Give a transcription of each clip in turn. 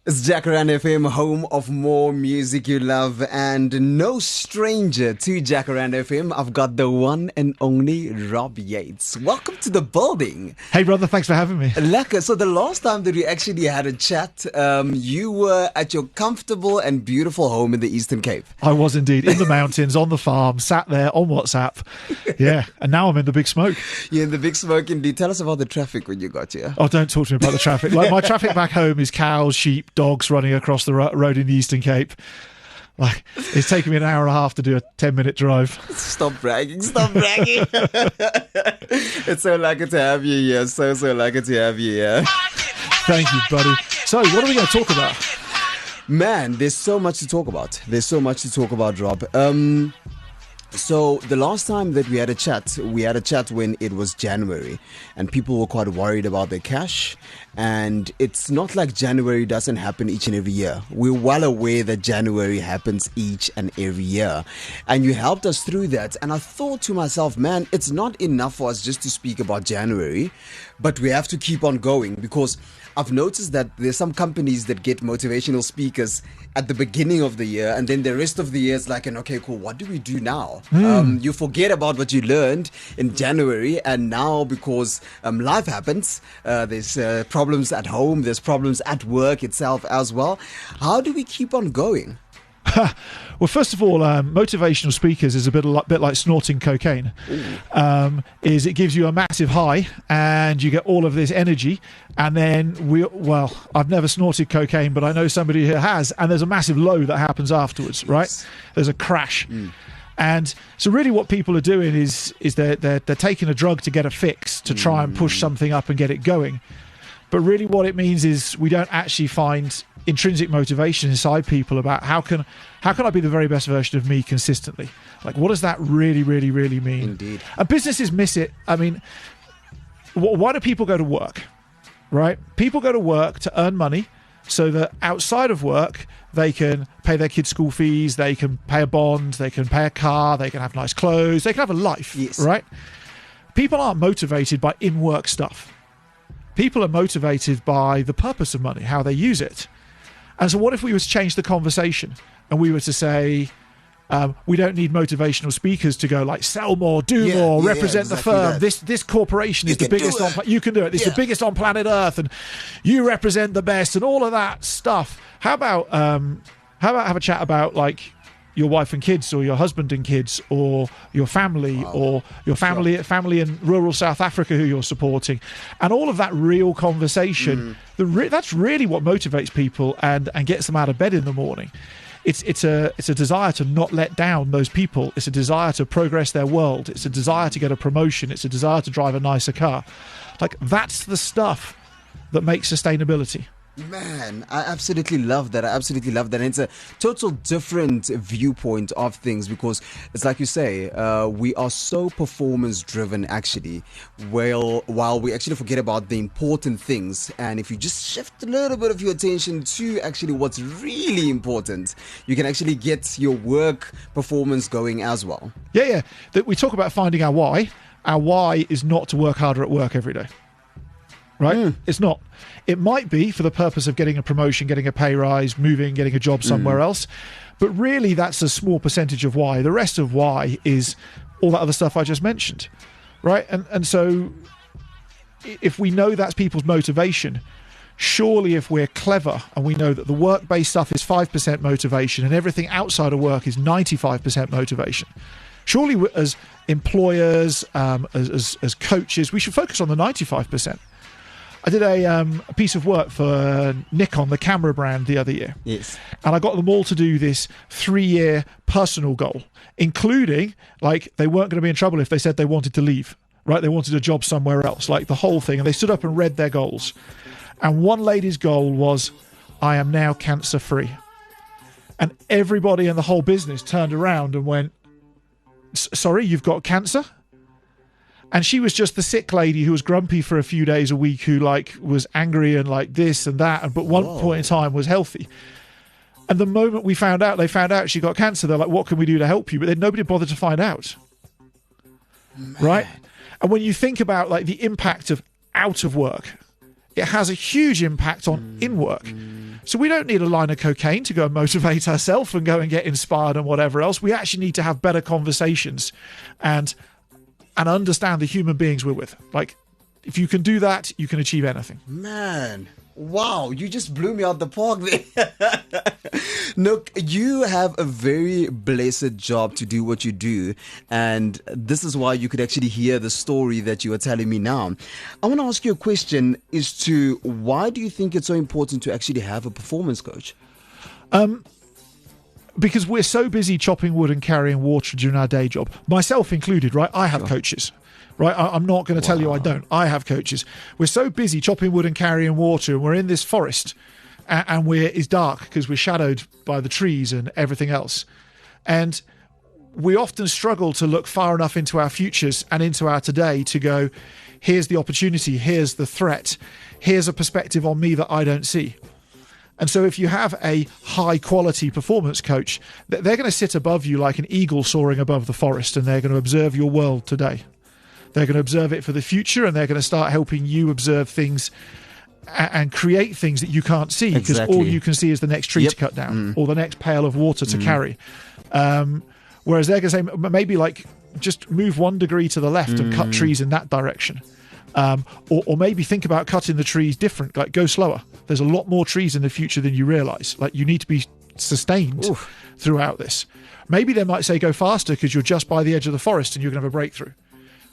It's Jacaranda FM, home of more music you love, and no stranger to Jacaranda FM. I've got the one and only Rob Yates. Welcome to the building. Hey brother, thanks for having me. Lekker. So the last time that we actually had a chat, you were at your comfortable and beautiful home in the Eastern Cape. I was indeed, in the mountains, on the farm, sat there on WhatsApp. Yeah, and now I'm in the big smoke. You're in the big smoke indeed. Tell us about the traffic when you got here. Oh, don't talk to me about the traffic. Like, my traffic back home is cows, sheep, dogs running across the road in the Eastern Cape. Like, it's taken me an hour and a half to do a 10-minute drive. Stop bragging. It's so lucky to have you here. So lucky to have you here. Thank you, buddy. So, what are we going to talk about? Man, there's so much to talk about. Rob. So the last time that we had a chat when it was January, and people were quite worried about their cash. And it's not like January doesn't happen each and every year. We're well aware that January happens each and every year. And you helped us through that. And I thought to myself, man, it's not enough for us just to speak about January, but we have to keep on going, because I've noticed that there's some companies that get motivational speakers at the beginning of the year, and then the rest of the year is like, okay, cool, what do we do now? You forget about what you learned in January, and now because life happens, there's problems at home, there's problems at work itself as well. How do we keep on going? Well, first of all, motivational speakers is a bit like snorting cocaine. Is it gives you a massive high and you get all of this energy, and then I've never snorted cocaine, but I know somebody who has, and there's a massive low that happens afterwards, right? There's a crash. And so really what people are doing is they're taking a drug to get a fix, to try and push something up and get it going. But really what it means is we don't actually find intrinsic motivation inside people about how can I be the very best version of me consistently? Like, what does that really, really, really mean? Indeed. And businesses miss it. I mean, why do people go to work, right? People go to work to earn money so that outside of work, they can pay their kids' school fees, they can pay a bond, they can pay a car, they can have nice clothes, they can have a life, right? People aren't motivated by in-work stuff. People are motivated by the purpose of money, how they use it. And so what if we were to change the conversation and we were to say, we don't need motivational speakers to go like sell more, do more, represent the firm. This corporation is the biggest on you can do it. It's the biggest on planet Earth, and you represent the best, and all of that stuff. How about have a chat about like your wife and kids, or your husband and kids, or your family, or your family in rural South Africa who you're supporting, and all of that real conversation. That's really what motivates people and gets them out of bed in the morning. It's a desire to not let down those people. It's a desire to progress their world. It's a desire to get a promotion. It's a desire to drive a nicer car. Like, that's the stuff that makes sustainability. Man, I absolutely love that. And it's a total different viewpoint of things, because it's like you say, we are so performance driven actually, while we actually forget about the important things. And if you just shift a little bit of your attention to actually what's really important, you can actually get your work performance going as well. Yeah. That we talk about finding our why. Our why is not to work harder at work every day. Right? It's not. It might be for the purpose of getting a promotion, getting a pay rise, moving, getting a job somewhere else. But really, that's a small percentage of why. The rest of why is all that other stuff I just mentioned. Right? And so if we know that's people's motivation, surely if we're clever and we know that the work-based stuff is 5% motivation and everything outside of work is 95% motivation, surely as employers, as coaches, we should focus on the 95%. I did a piece of work for Nikon, the camera brand, the other year. Yes. And I got them all to do this 3-year personal goal, including, like, they weren't going to be in trouble if they said they wanted to leave, right? They wanted a job somewhere else, like the whole thing. And they stood up and read their goals. And one lady's goal was, I am now cancer-free. And everybody in the whole business turned around and went, sorry, you've got cancer? And she was just the sick lady who was grumpy for a few days a week, who like was angry and like this and that, but one point in time was healthy. And the moment they found out she got cancer, they're like, what can we do to help you? But then nobody bothered to find out. Man. Right? And when you think about like the impact of out of work, it has a huge impact on in work. So we don't need a line of cocaine to go and motivate ourselves and go and get inspired and whatever else. We actually need to have better conversations and understand the human beings we're with. Like, if you can do that, you can achieve anything. Man, wow, you just blew me out the park there. Look, you have a very blessed job to do what you do, and this is why you could actually hear the story that you are telling me now. I want to ask you a question as to why do you think it's so important to actually have a performance coach? Because we're so busy chopping wood and carrying water during our day job, myself included, right? I have coaches. Right, I'm not going to tell you I don't. I have coaches. We're so busy chopping wood and carrying water, and we're in this forest, and it's dark because we're shadowed by the trees and everything else. And we often struggle to look far enough into our futures and into our today to go, here's the opportunity, here's the threat, here's a perspective on me that I don't see. And so if you have a high quality performance coach, they're going to sit above you like an eagle soaring above the forest, and they're going to observe your world today. They're going to observe it for the future, and they're going to start helping you observe things and create things that you can't see, because all you can see is the next tree to cut down or the next pail of water to carry. Whereas they're going to say, maybe like just move 1 degree to the left and cut trees in that direction. Or maybe think about cutting the trees different, like go slower. There's a lot more trees in the future than you realize. Like, you need to be sustained throughout this. Maybe they might say go faster because you're just by the edge of the forest and you're going to have a breakthrough.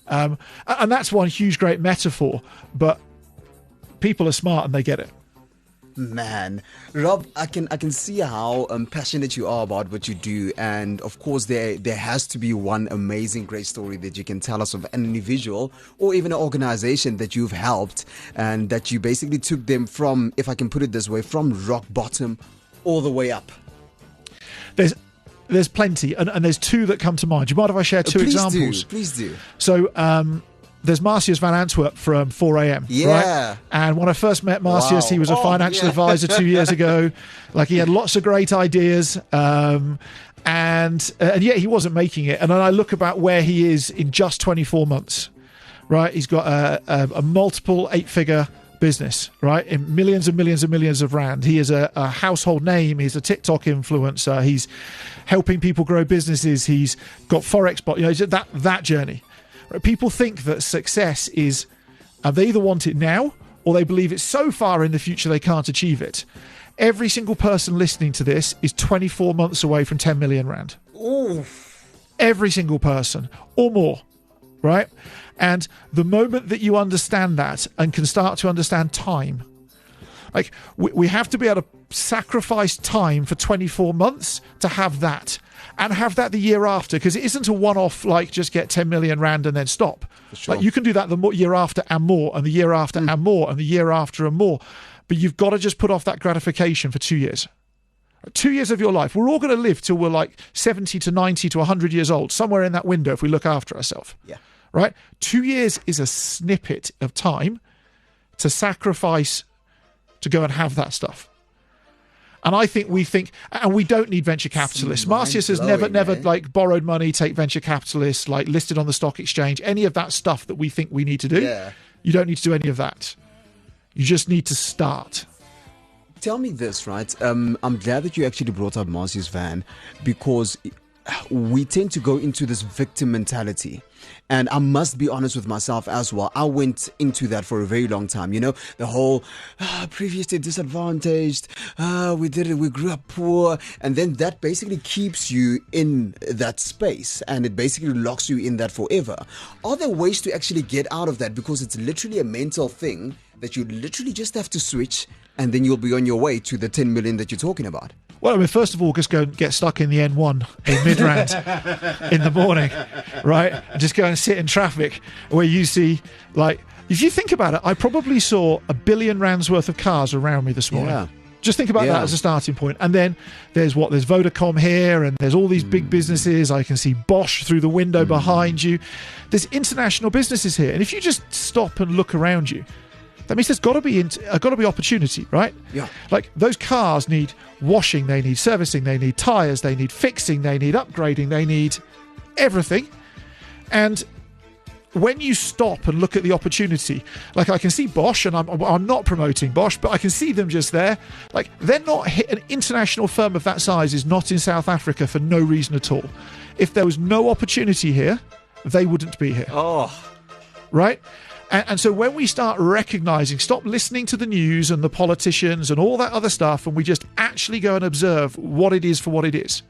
And that's one huge, great metaphor, but people are smart and they get it. Man, Rob, I can see how passionate you are about what you do, and of course there has to be one amazing, great story that you can tell us of an individual or even an organization that you've helped, and that you basically took them from, if I can put it this way, from rock bottom all the way up. There's plenty, and there's two that come to mind. Do you mind if I share two examples? Please do. So there's Marcius van Antwerp from 4am. Yeah. Right? And when I first met Marcius, he was a financial advisor 2 years ago. Like, he had lots of great ideas. And yet he wasn't making it. And then I look about where he is in just 24 months. Right? He's got a multiple 8-figure business, right, in millions and millions and millions of rand. He is a household name. He's a TikTok influencer. He's helping people grow businesses. He's got Forex, but that journey. Right? People think that success is, they either want it now or they believe it's so far in the future they can't achieve it. Every single person listening to this is 24 months away from 10 million rand. Ooh. Every single person or more, right? And the moment that you understand that and can start to understand time, like, we have to be able to sacrifice time for 24 months to have that, and have that the year after, because it isn't a one-off, like just get 10 million rand and then stop. Sure. Like, you can do that the year after and more, and the year after and more, and the year after and more. But you've got to just put off that gratification for 2 years. 2 years of your life. We're all going to live till we're like 70 to 90 to 100 years old, somewhere in that window if we look after ourselves. Yeah. Right? 2 years is a snippet of time to sacrifice to go and have that stuff. And I think and we don't need venture capitalists. Marcius has never like borrowed money, take venture capitalists, like listed on the stock exchange, any of that stuff that we think we need to do. Yeah. You don't need to do any of that. You just need to start. Tell me this, right? I'm glad that you actually brought up Marcius Van, because we tend to go into this victim mentality. And I must be honest with myself as well. I went into that for a very long time. You know, the whole previously disadvantaged, we grew up poor. And then that basically keeps you in that space, and it basically locks you in that forever. Are there ways to actually get out of that? Because it's literally a mental thing that you literally just have to switch, and then you'll be on your way to the 10 million that you're talking about. Well, I mean, first of all, just go and get stuck in the N1 in Midrand in the morning, right? And just go and sit in traffic where you see, like, if you think about it, I probably saw 1 billion rands worth of cars around me this morning. Yeah. Just think about that as a starting point. And then there's Vodacom here, and there's all these big businesses. I can see Bosch through the window behind you. There's international businesses here. And if you just stop and look around you, that means there's got to be opportunity, right? Yeah. Like, those cars need washing, they need servicing, they need tyres, they need fixing, they need upgrading, they need everything. And when you stop and look at the opportunity, like I can see Bosch, and I'm not promoting Bosch, but I can see them just there. Like, they're not an international firm of that size is not in South Africa for no reason at all. If there was no opportunity here, they wouldn't be here. Oh, right? And so when we start recognizing, stop listening to the news and the politicians and all that other stuff, and we just actually go and observe what it is for what it is.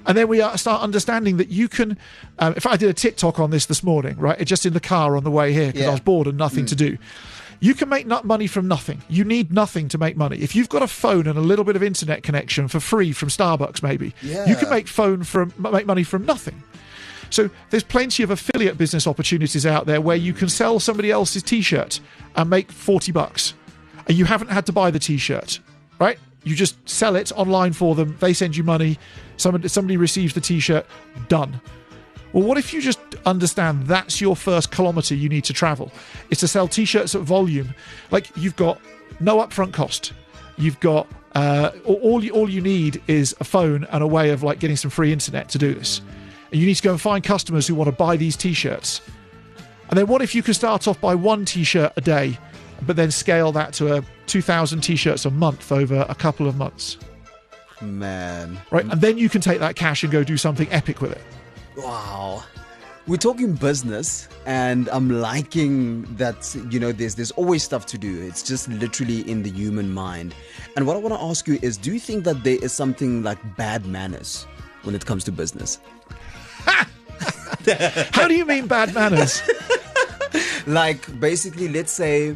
And then we start understanding that you can, in fact, I did a TikTok on this morning, right? Just in the car on the way here because I was bored and nothing to do. You can make money from nothing. You need nothing to make money. If you've got a phone and a little bit of internet connection for free from Starbucks, maybe, you can make money from nothing. So there's plenty of affiliate business opportunities out there where you can sell somebody else's T-shirt and make $40, and you haven't had to buy the T-shirt, right? You just sell it online for them. They send you money. Somebody receives the T-shirt. Done. Well, what if you just understand that's your first kilometre you need to travel? It's to sell T-shirts at volume. Like, you've got no upfront cost. You've got all you need is a phone and a way of like getting some free internet to do this. And you need to go and find customers who want to buy these T-shirts. And then what if you could start off by one T-shirt a day, but then scale that to 2,000 T-shirts a month over a couple of months? Man. Right? And then you can take that cash and go do something epic with it. Wow. We're talking business, and I'm liking that, there's always stuff to do. It's just literally in the human mind. And what I want to ask you is, do you think that there is something like bad manners when it comes to business? How do you mean bad manners? Like, basically, let's say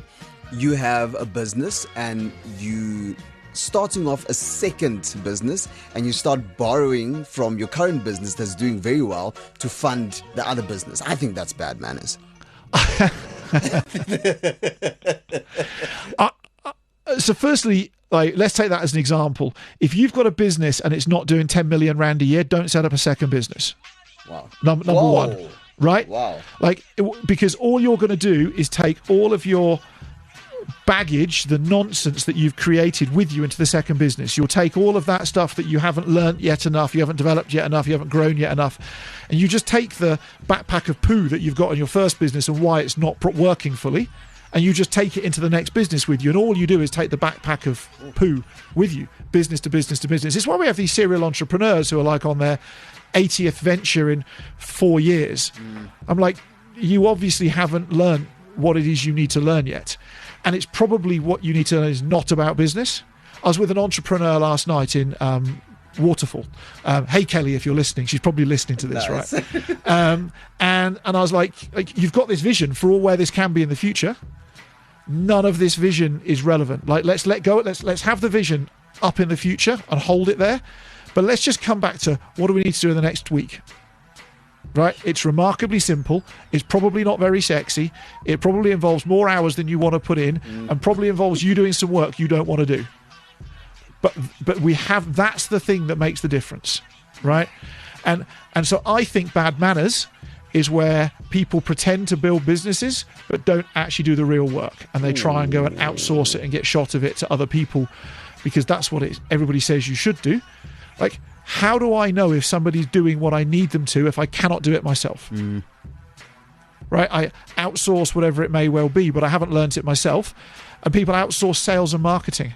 you have a business and you starting off a second business and you start borrowing from your current business that's doing very well to fund the other business. I think that's bad manners. So firstly, like, let's take that as an example. If you've got a business and it's not doing 10 million rand a year, don't set up a second business. Wow. Number one, right? Wow. Like, because all you're going to do is take all of your baggage, the nonsense that you've created with you into the second business. You'll take all of that stuff that you haven't learnt yet enough, you haven't developed yet enough, you haven't grown yet enough, and you just take the backpack of poo that you've got in your first business and why it's not working fully, and you just take it into the next business with you, and all you do is take the backpack of poo with you, business to business to business. It's why we have these serial entrepreneurs who are like on their 80th venture in 4 years. I'm like, you obviously haven't learned what it is you need to learn yet. And it's probably what you need to learn is not about business. I was with an entrepreneur last night in Waterfall. Hey, Kelly, if you're listening, she's probably listening to this, nice. Right? And I was like, you've got this vision for all where this can be in the future. None of this vision is relevant. Like, let's let go. Let's have the vision up in the future and hold it there. But let's just come back to what do we need to do in the next week. Right? It's remarkably simple. It's probably not very sexy. It probably involves more hours than you want to put in, and probably involves you doing some work you don't want to do. But we have, that's the thing that makes the difference, right? And so I think bad manners is where people pretend to build businesses but don't actually do the real work, and they try and go and outsource it and get shot of it to other people because that's what everybody says you should do. Like, how do I know if somebody's doing what I need them to if I cannot do it myself? Right? I outsource whatever it may well be, but I haven't learnt it myself. And people outsource sales and marketing.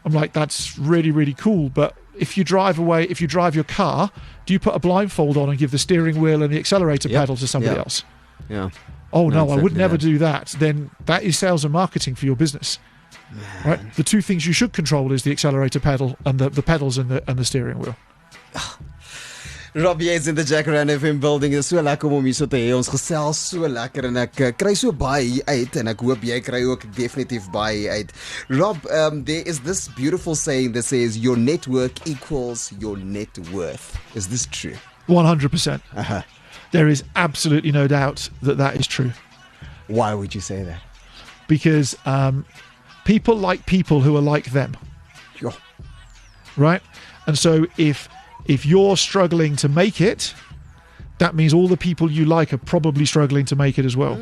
I'm like, that's really, really cool. But if you drive your car, do you put a blindfold on and give the steering wheel and the accelerator pedal to somebody else? Yeah. Oh, no, exactly, I would never do that. Then that is sales and marketing for your business. Right? The two things you should control is the accelerator pedal and the pedals and the steering wheel. Rob Yates in the Jacaranda FM building. Dit is so lekker om hier so te hê. Ons gesels so lekker en ek kry so baie hier uit en ek hoop jy kry ook definitief baie hier uit. Rob, there is this beautiful saying that says your network equals your net worth. Is this true? 100%. There is absolutely no doubt that is true. Why would you say that? Because people like people who are like them. Sure. Right? And so if you're struggling to make it, that means all the people you like are probably struggling to make it as well.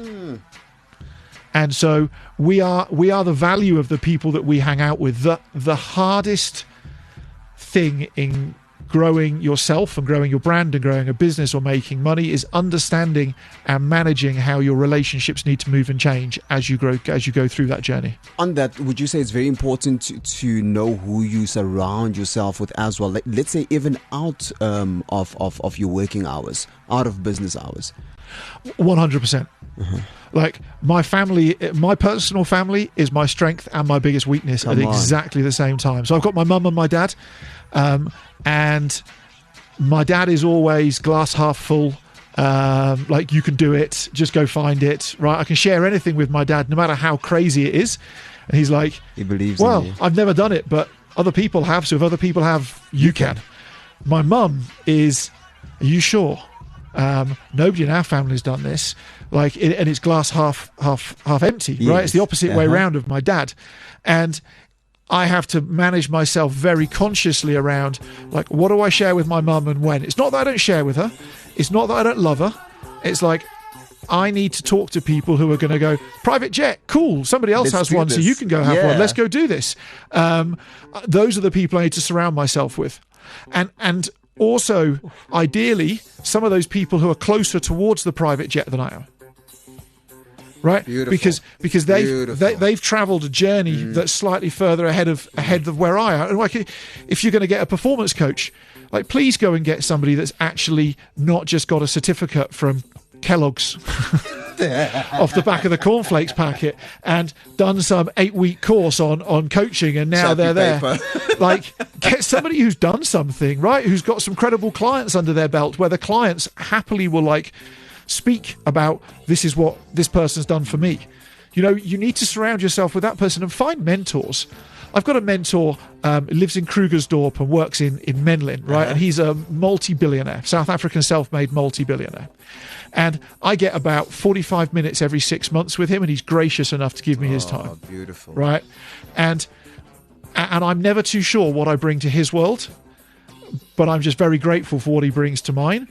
And so we are the value of the people that we hang out with. The hardest thing in growing yourself and growing your brand and growing a business or making money is understanding and managing how your relationships need to move and change as you go through that journey. On that, would you say it's very important to know who you surround yourself with as well? Like, let's say even out of your working hours, out of business hours. 100%. Like my family, my personal family is my strength and my biggest weakness at exactly the same time. So I've got my mum and my dad, and my dad is always glass half full. Like, you can do it, just go find it, right? I can share anything with my dad, no matter how crazy it is. And he's like, he believes well, in you. I've never done it, but other people have. So if other people have, you can. My mum is, are you sure? Nobody in our family's done this. Like, and it's glass half empty, yes. right? It's the opposite way around of my dad. And I have to manage myself very consciously around, like, what do I share with my mum and when? It's not that I don't share with her. It's not that I don't love her. It's like, I need to talk to people who are going to go, private jet, cool. Somebody else has one, so you can go have one. Let's go do this. Those are the people I need to surround myself with. And also, ideally, some of those people who are closer towards the private jet than I am. Right, Beautiful. because they've travelled a journey that's slightly further ahead of where I am. And like, if you're going to get a performance coach, like, please go and get somebody that's actually not just got a certificate from Kellogg's off the back of the cornflakes packet and done some 8-week course on coaching, and now they're there. Like, get somebody who's done something, right? Who's got some credible clients under their belt, where the clients happily will, like, speak about, this is what this person's done for me. You know, you need to surround yourself with that person and find mentors. I've got a mentor, lives in Krugersdorp and works in Menlyn, right? And he's a multi-billionaire, South African self-made multi-billionaire. And I get about 45 minutes every 6 months with him, and he's gracious enough to give me his time. Beautiful. Right? And I'm never too sure what I bring to his world, but I'm just very grateful for what he brings to mine.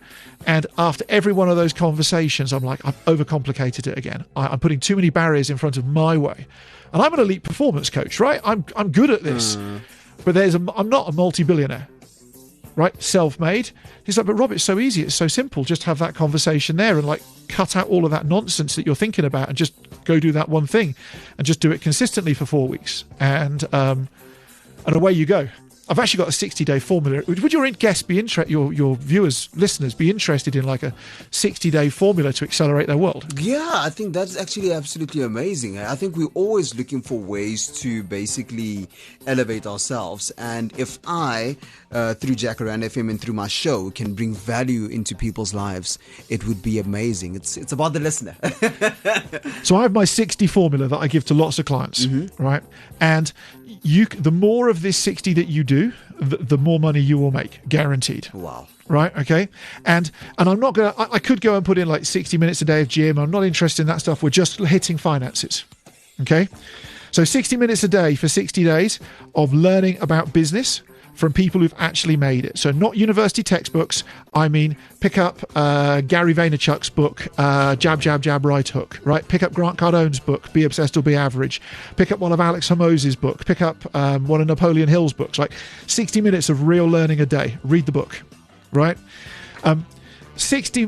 And after every one of those conversations, I'm like, I've overcomplicated it again. I'm putting too many barriers in front of my way. And I'm an elite performance coach, right? I'm good at this. But I'm not a multi-billionaire, right? Self-made. He's like, but Rob, it's so easy. It's so simple. Just have that conversation there and, like, cut out all of that nonsense that you're thinking about and just go do that one thing and just do it consistently for 4 weeks. And away you go. I've actually got a 60-day formula. Would your guests be interested, your viewers, listeners, be interested in, like, a 60-day formula to accelerate their world? Yeah, I think that's actually absolutely amazing. I think we're always looking for ways to basically elevate ourselves. And if I, through Jacaranda FM and through my show, can bring value into people's lives, it would be amazing. It's about the listener. So I have my 60 formula that I give to lots of clients, right? And the more of this 60 that you do, the more money you will make, guaranteed. Wow. Right? Okay. And I'm not going to, I could go and put in, like, 60 minutes a day of gym. I'm not interested in that stuff. We're just hitting finances. Okay. So 60 minutes a day for 60 days of learning about business from people who've actually made it. So not university textbooks. I mean, pick up Gary Vaynerchuk's book, Jab, Jab, Jab, Right Hook, right? Pick up Grant Cardone's book, Be Obsessed or Be Average. Pick up one of Alex Hormoz's book. Pick up one of Napoleon Hill's books. Like, 60 minutes of real learning a day. Read the book, right? 60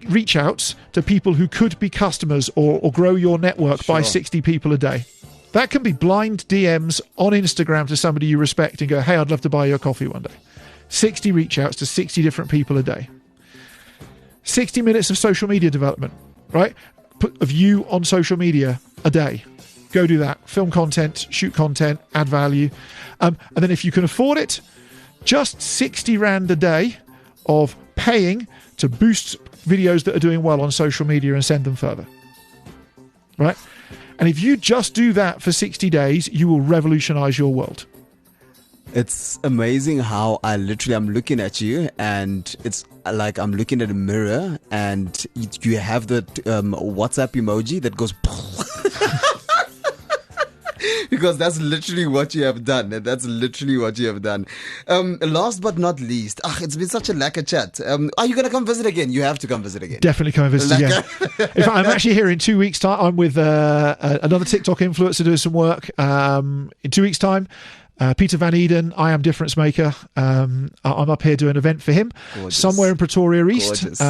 reach outs to people who could be customers or grow your network by 60 people a day. That can be blind DMs on Instagram to somebody you respect and go, hey, I'd love to buy you a coffee one day. 60 reach outs to 60 different people a day. 60 minutes of social media development, right? Of you on social media a day. Go do that. Film content, shoot content, add value. And then if you can afford it, just 60 Rand a day of paying to boost videos that are doing well on social media and send them further. Right? And if you just do that for 60 days, you will revolutionize your world. It's amazing how I'm looking at you, and it's like I'm looking at a mirror, and you have the WhatsApp emoji that goes because that's literally what you have done. That's literally what you have done. Last but not least, it's been such a lacquer chat. Are you going to come visit again? You have to come visit again. Definitely come and visit again. In fact, I'm actually here in 2 weeks' time. I'm with another TikTok influencer doing some work. In 2 weeks' time, Peter Van Eden, I Am Difference Maker. I'm up here doing an event for him. Gorgeous. Somewhere in Pretoria East. Gorgeous.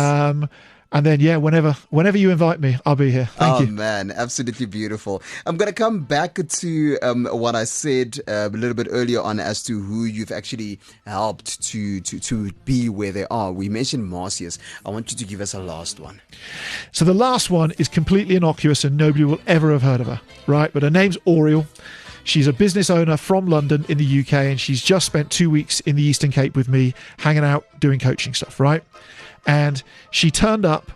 And then, yeah, whenever you invite me, I'll be here. Thank you. Oh, man, absolutely beautiful. I'm going to come back to what I said a little bit earlier on as to who you've actually helped to be where they are. We mentioned Marcius. I want you to give us a last one. So the last one is completely innocuous and nobody will ever have heard of her, right? But her name's Oriel. She's a business owner from London in the UK, and she's just spent 2 weeks in the Eastern Cape with me, hanging out, doing coaching stuff, right? And she turned up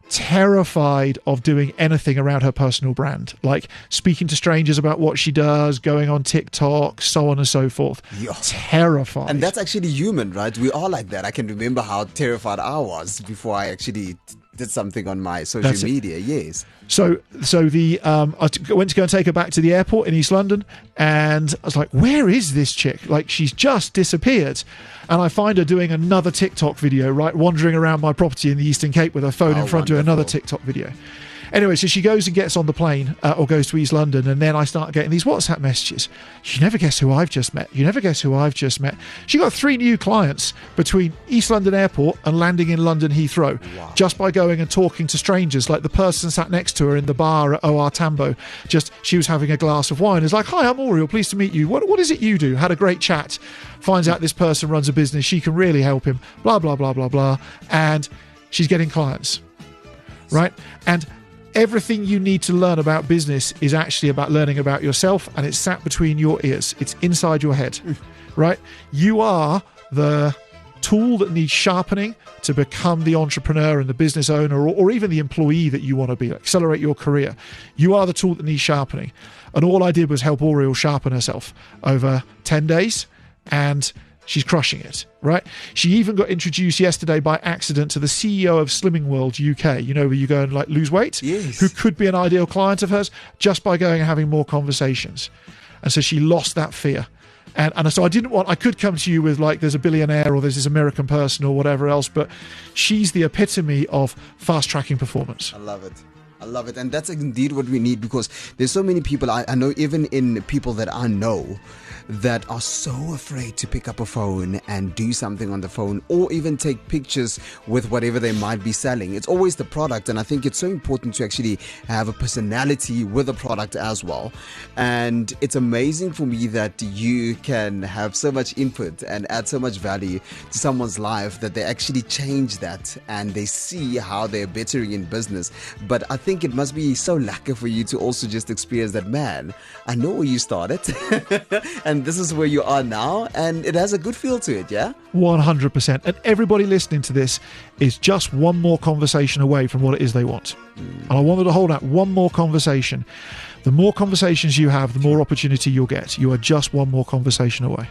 terrified of doing anything around her personal brand, like speaking to strangers about what she does, going on TikTok, so on and so forth. Yeah. Terrified. And that's actually human, right? We are like that. I can remember how terrified I was before I actually did something on my social media. Yes. So I went to go and take her back to the airport in East London, and I was like, where is this chick? Like, she's just disappeared. And I find her doing another TikTok video, right? Wandering around my property in the Eastern Cape with her phone in front doing another TikTok video. Anyway, so she goes and gets on the plane or goes to East London, and then I start getting these WhatsApp messages. You never guess who I've just met. You never guess who I've just met. She got 3 new clients between East London Airport and landing in London Heathrow, just by going and talking to strangers. Like the person sat next to her in the bar at OR Tambo, she was having a glass of wine. It's like, hi, I'm Oriel, pleased to meet you. What is it you do? Had a great chat. Finds out this person runs a business. She can really help him. Blah, blah, blah, blah, blah. And she's getting clients, right? And everything you need to learn about business is actually about learning about yourself, and it's sat between your ears. It's inside your head, right? You are the tool that needs sharpening to become the entrepreneur and the business owner, or even the employee that you want to be, accelerate your career. You are the tool that needs sharpening. And all I did was help Oriel sharpen herself over 10 days, and she's crushing it, right? She even got introduced yesterday by accident to the CEO of Slimming World UK, you know, where you go and like lose weight, yes, who could be an ideal client of hers, just by going and having more conversations. And so she lost that fear. And so I could come to you with like, there's a billionaire or there's this American person or whatever else, but she's the epitome of fast tracking performance. I love it. I love it. And that's indeed what we need, because there's so many people, I know even in people that I know, that are so afraid to pick up a phone and do something on the phone, or even take pictures with whatever they might be selling. It's always the product, and I think it's so important to actually have a personality with the product as well. And it's amazing for me that you can have so much input and add so much value to someone's life that they actually change that and they see how they're bettering in business. But I think it must be so lucky for you to also just experience that, man, I know where you started and this is where you are now, and it has a good feel to it, yeah? 100%. And everybody listening to this is just one more conversation away from what it is they want. And I wanted to hold out one more conversation. The more conversations you have, the more opportunity you'll get. You are just one more conversation away.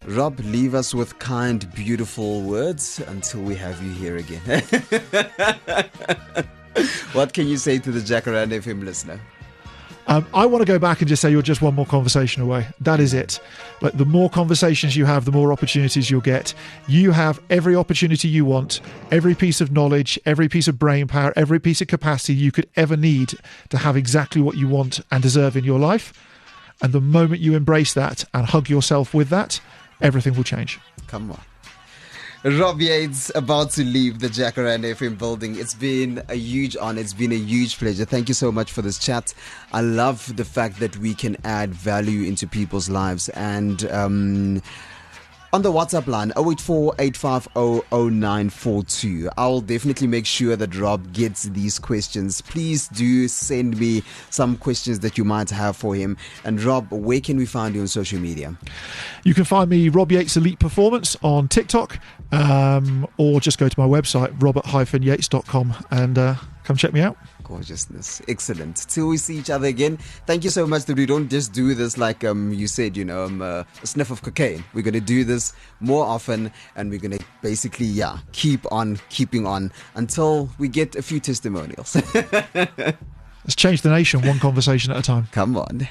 Rob, leave us with kind, beautiful words until we have you here again. What can you say to the Jacaranda FM listener? I want to go back and just say you're just one more conversation away. That is it. Like, the more conversations you have, the more opportunities you'll get. You have every opportunity you want, every piece of knowledge, every piece of brain power, every piece of capacity you could ever need to have exactly what you want and deserve in your life. And the moment you embrace that and hug yourself with that, everything will change. Come on. Rob Yates about to leave the Jacaranda FM building. It's been a huge honor. It's been a huge pleasure. Thank you so much for this chat. I love the fact that we can add value into people's lives. And on the WhatsApp line, 084-850-0942. I'll definitely make sure that Rob gets these questions. Please do send me some questions that you might have for him. And Rob, where can we find you on social media? You can find me, Rob Yates Elite Performance, on TikTok, or just go to my website, robert-yates.com, and come check me out. Gorgeousness. Excellent. Till we see each other again. Thank you so much that we don't just do this like you said, a sniff of cocaine. We're going to do this more often, and we're going to basically, keep on keeping on until we get a few testimonials. Let's change the nation one conversation at a time. Come on.